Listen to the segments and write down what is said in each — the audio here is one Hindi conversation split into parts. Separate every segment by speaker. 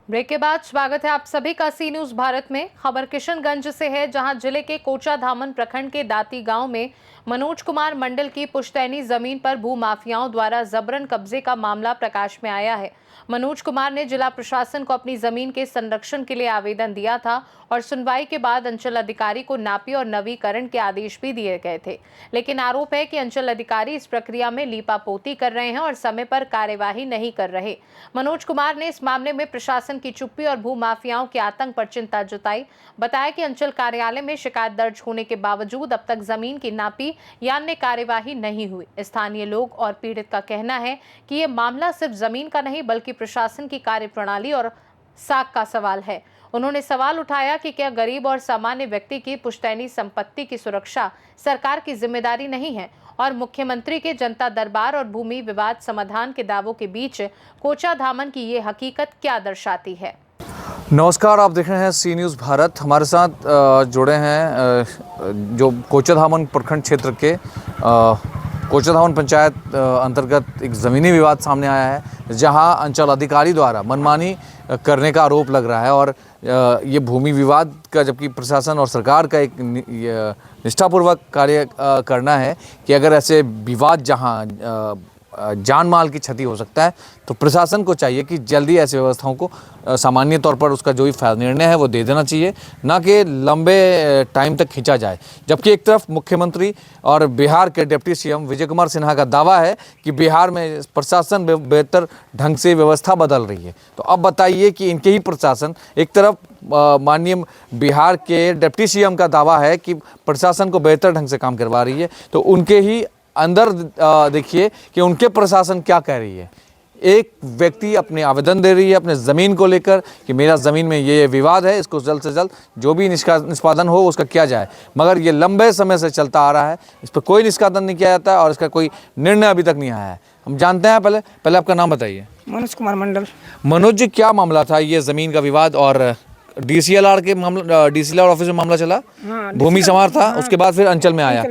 Speaker 1: ब्रेक के बाद स्वागत है आप सभी का सी न्यूज भारत में। खबर किशनगंज से है, जहां जिले के कोचाधामन प्रखंड के दाती गांव में मनोज कुमार मंडल की पुश्तैनी जमीन पर भूमाफियाओं द्वारा जबरन कब्जे का मामला प्रकाश में आया है। मनोज कुमार ने जिला प्रशासन को अपनी जमीन के संरक्षण के लिए आवेदन दिया था और सुनवाई के बाद अंचल अधिकारी को नापी और नवीकरण के आदेश भी दिए गए थे, लेकिन आरोप है कि अंचल अधिकारी इस प्रक्रिया में लीपापोती कर रहे हैं और समय पर कार्यवाही नहीं कर रहे। मनोज कुमार ने इस मामले में प्रशासन की चुप्पी और भूमाफियाओं के आतंक पर चिंता जताई। बताया कि अंचल कार्यालय में शिकायत दर्ज होने के बावजूद अब तक जमीन की नापी या अन्य कार्यवाही नहीं हुई। स्थानीय लोग और पीड़ित का कहना है कि ये मामला सिर्फ जमीन का नहीं बल्कि प्रशासन की कार्यप्रणाली और साख का सवाल है। उन्होंने सवाल उठाया कि क्या गरीब और सामान्य व्यक्ति की पुश्तैनी संपत्ति की सुरक्षा सरकार की जिम्मेदारी नहीं है और मुख्यमंत्री के जनता दरबार और भूमि विवाद समाधान के दावों के बीच कोचाधामन की ये हकीकत क्या दर्शाती है।
Speaker 2: नमस्कार, आप देख रहे हैं सी न्यूज़ भारत। हमारे साथ जुड़े हैं जो कोचाधामन प्रखंड क्षेत्र के कोचाधामन पंचायत अंतर्गत एक ज़मीनी विवाद सामने आया है, जहां अंचल अधिकारी द्वारा मनमानी करने का आरोप लग रहा है और ये भूमि विवाद का, जबकि प्रशासन और सरकार का एक निष्ठापूर्वक कार्य करना है कि अगर ऐसे विवाद जहां जान माल की क्षति हो सकता है तो प्रशासन को चाहिए कि जल्दी ऐसी व्यवस्थाओं को सामान्य तौर पर उसका जो भी निर्णय है वो दे देना चाहिए, ना कि लंबे टाइम तक खींचा जाए। जबकि एक तरफ मुख्यमंत्री और बिहार के डिप्टी सीएम विजय कुमार सिन्हा का दावा है कि बिहार में प्रशासन बेहतर ढंग से व्यवस्था बदल रही है। तो अब बताइए कि इनके ही प्रशासन, एक तरफ माननीय बिहार के डिप्टी सीएम का दावा है कि प्रशासन को बेहतर ढंग से काम करवा रही है, तो उनके ही अंदर देखिए कि उनके प्रशासन क्या कह रही है। एक व्यक्ति अपने आवेदन दे रही है अपने ज़मीन को लेकर कि मेरा ज़मीन में ये विवाद है, इसको जल्द से जल्द जो भी निष्पादन हो उसका किया जाए, मगर ये लंबे समय से चलता आ रहा है, इस पर कोई निष्पादन नहीं किया जाता है और इसका कोई निर्णय अभी तक नहीं आया है। हम जानते हैं, पहले आपका नाम बताइए।
Speaker 3: मनोज कुमार मंडल।
Speaker 2: मनोज जी, क्या मामला था ये ज़मीन का विवाद और डीसीएलआर के मामला, डीसीएलआर ऑफिस में मामला चला?
Speaker 3: हाँ,
Speaker 2: भूमि समार था, उसके बाद फिर अंचल में आया।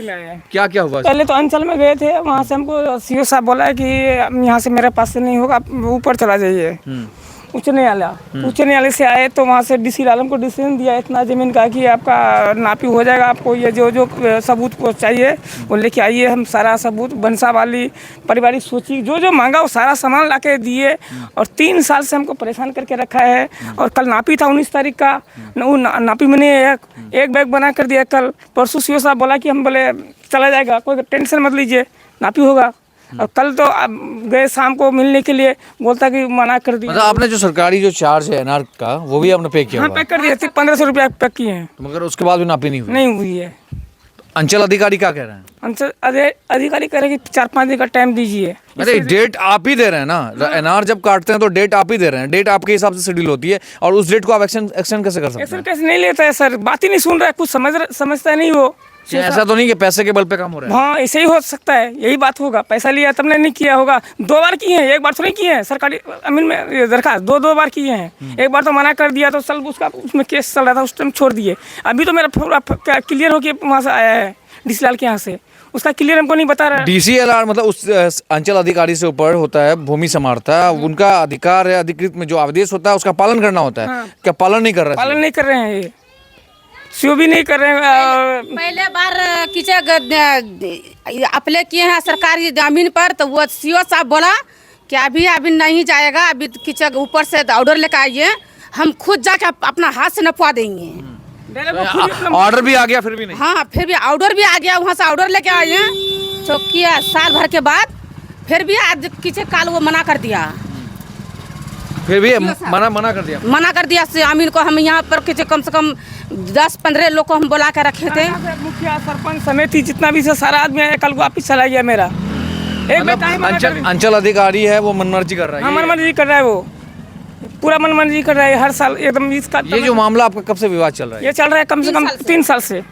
Speaker 2: क्या क्या हुआ?
Speaker 3: पहले तो अंचल में गए थे, वहाँ से हमको सीओ साहब बोला कि यहाँ से मेरे पास से नहीं होगा, ऊपर चला जाइए। उच्च न्यायालय से आए तो वहाँ से डीसी आलम को डिसीजन दिया इतना ज़मीन का कि आपका नापी हो जाएगा, आपको ये जो सबूत को चाहिए वो लेके आइए। हम सारा सबूत, वंशावली, पारिवारिक सूची, जो मांगा वो सारा सामान ला के दिए और 3 साल से हमको परेशान करके रखा है। और कल नापी था 19 तारीख का, वो नापी मैंने एक बैग बना कर दिया। कल परसों सीओ साहब बोला कि हम बोले चला जाएगा, कोई टेंशन मत लीजिए, नापी होगा। और कल तो गए शाम को मिलने के लिए, बोलता कि मना कर दिया।
Speaker 2: मतलब आपने जो सरकारी जो चार्ज है एनआर का वो भी आपने पे किया?
Speaker 3: हाँ, पे कर दिया, 1500 रुपया पे किए हैं।
Speaker 2: तो मगर उसके बाद भी नापी नहीं
Speaker 3: हुई है।
Speaker 2: अंचल अधिकारी क्या कह रहे हैं?
Speaker 3: अंचल अधिकारी कह रहे हैं कि 4-5 दिन का टाइम दीजिए।
Speaker 2: अरे डेट आप ही दे रहे हैं ना, एनआर जब काटते हैं तो डेट आप ही दे रहे हैं, डेट आपके हिसाब से शेड्यूल होती है और उस डेट को आप एक्शन कैसे कर सकते हैं?
Speaker 3: एक्शन कैसे नहीं लेता है सर, बात ही नहीं सुन रहा है, कुछ समझता नहीं वो।
Speaker 2: ऐसा तो नहीं कि पैसे के बल पे काम हो रहा है?
Speaker 3: हाँ, ऐसे ही हो सकता है, यही बात होगा। पैसा लिया तुमने, नहीं किया होगा। 2 बार किए हैं, एक बार तो नहीं किए हैं। सरकारी अमीन में दरखास्त 2 बार किए हैं। एक बार तो मना कर दिया तो चल उसका उसमें केस चल रहा था, उस टाइम छोड़ दिए। अभी तो मेरा पूरा क्लियर होके वहाँ से आया है डीसीएलआर के यहाँ से, उसका क्लियर हमको नहीं बता रहा है।
Speaker 2: डीसीएलआर मतलब उस अंचल अधिकारी से ऊपर होता है भूमि समाहर्ता, उनका अधिकार है, अधिकृत में जो आदेश होता है उसका पालन करना होता है। हाँ। क्या पालन नहीं कर रहे?
Speaker 3: पालन नहीं कर रहे हैं, ये सीओ भी नहीं कर रहे हैं।
Speaker 4: पहले बार किचक अप्लाई किए हैं सरकारी जमीन पर, तो वो सीओ साहब बोला कि अभी नहीं जाएगा, अभी किचक ऊपर से ऑर्डर लेकर आइए, हम खुद जाके अपना हाथ से नपवा देंगे।
Speaker 2: ऑर्डर भी आ गया फिर भी नहीं?
Speaker 4: हाँ, फिर भी ऑर्डर भी आ गया, वहाँ से ऑर्डर लेके आए हैं। तो किया साल भर के बाद, फिर भी आज किचक काल वो मना कर दिया।
Speaker 2: फिर भी मना कर दिया अमीन को। हम यहाँ पर कम से कम 10-15 लोग को हम बुला के रखे थे।
Speaker 3: मुखिया, सरपंच समिति जितना भी सारा आदमी आया, कल वापिस चला गया मेरा।
Speaker 2: अंचल अधिकारी है वो मनमर्जी कर रहा है?
Speaker 3: हाँ, मनमर्जी कर रहा है, वो पूरा मनमर्जी कर रहा है हर साल एकदम। इसका
Speaker 2: ये जो मामला आपका कब से विवाद चल रहा है?
Speaker 3: ये चल रहा है कम से कम 3 साल से।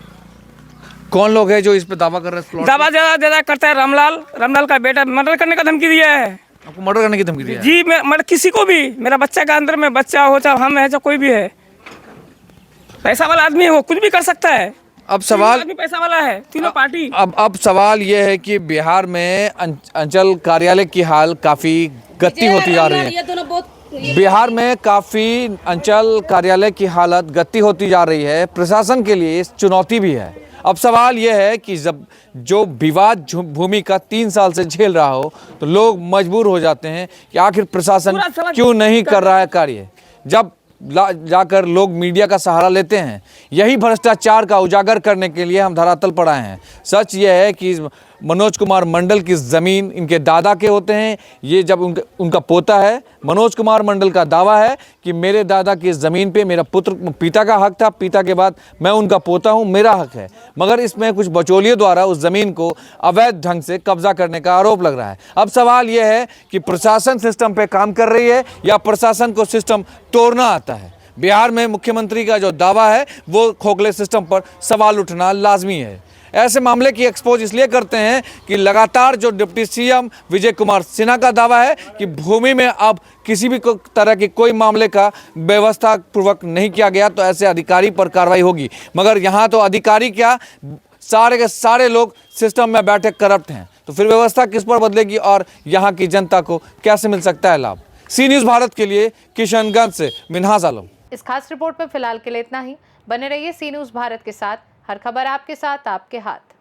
Speaker 2: कौन लोग हैं जो इस पे दावा कर रहे हैं?
Speaker 3: दावा ज्यादा करता है रामलाल का बेटा मर्डर करने का धमकी दिया है।
Speaker 2: आपको मर्डर करने की धमकी दी है?
Speaker 3: जी, मैं किसी को भी, मेरा बच्चा का अंदर में बच्चा हो, चाहे हम है, चाहे कोई भी है, पैसा वाला आदमी है, वो कुछ भी कर सकता है।
Speaker 2: अब सवाल
Speaker 3: पैसा वाला है, तीनों पार्टी।
Speaker 2: अब सवाल ये है कि बिहार में अंचल कार्यालय की हाल काफी गति होती जा रही है।
Speaker 4: ये दोनों बहुत
Speaker 2: बिहार में काफ़ी अंचल कार्यालय की हालत गति होती जा रही है। प्रशासन के लिए इस चुनौती भी है। अब सवाल यह है कि जब जो विवाद भूमि का 3 साल से झेल रहा हो तो लोग मजबूर हो जाते हैं कि आखिर प्रशासन क्यों नहीं कर रहा है कार्य। जब जाकर लोग मीडिया का सहारा लेते हैं, यही भ्रष्टाचार का उजागर करने के लिए हम धरातल पर आए हैं। सच यह है कि मनोज कुमार मंडल की ज़मीन इनके दादा के होते हैं। ये जब उनका पोता है, मनोज कुमार मंडल का दावा है कि मेरे दादा की ज़मीन पे मेरा पिता का हक था, पिता के बाद मैं उनका पोता हूं, मेरा हक है। मगर इसमें कुछ बचौलियों द्वारा उस ज़मीन को अवैध ढंग से कब्जा करने का आरोप लग रहा है। अब सवाल यह है कि प्रशासन सिस्टम पे काम कर रही है या प्रशासन को सिस्टम तोड़ना आता है। बिहार में मुख्यमंत्री का जो दावा है वो खोखले सिस्टम पर सवाल उठना लाजमी है। ऐसे मामले की एक्सपोज इसलिए करते हैं कि लगातार जो डिप्टी सीएम विजय कुमार सिन्हा का दावा है कि भूमि में अब किसी भी तरह की कोई मामले का व्यवस्था पूर्वक नहीं किया गया तो ऐसे अधिकारी पर कार्रवाई होगी। मगर यहाँ तो अधिकारी क्या, सारे के सारे लोग सिस्टम में बैठे करप्ट हैं। तो फिर व्यवस्था किस पर बदलेगी और यहाँ की जनता को कैसे मिल सकता है लाभ। सी न्यूज़ भारत के लिए किशनगंज से मिन्हाज आलम।
Speaker 1: इस खास रिपोर्ट में फिलहाल के लिए इतना ही। बने रहिए सी न्यूज़ भारत के साथ। हर खबर आपके साथ, आपके हाथ।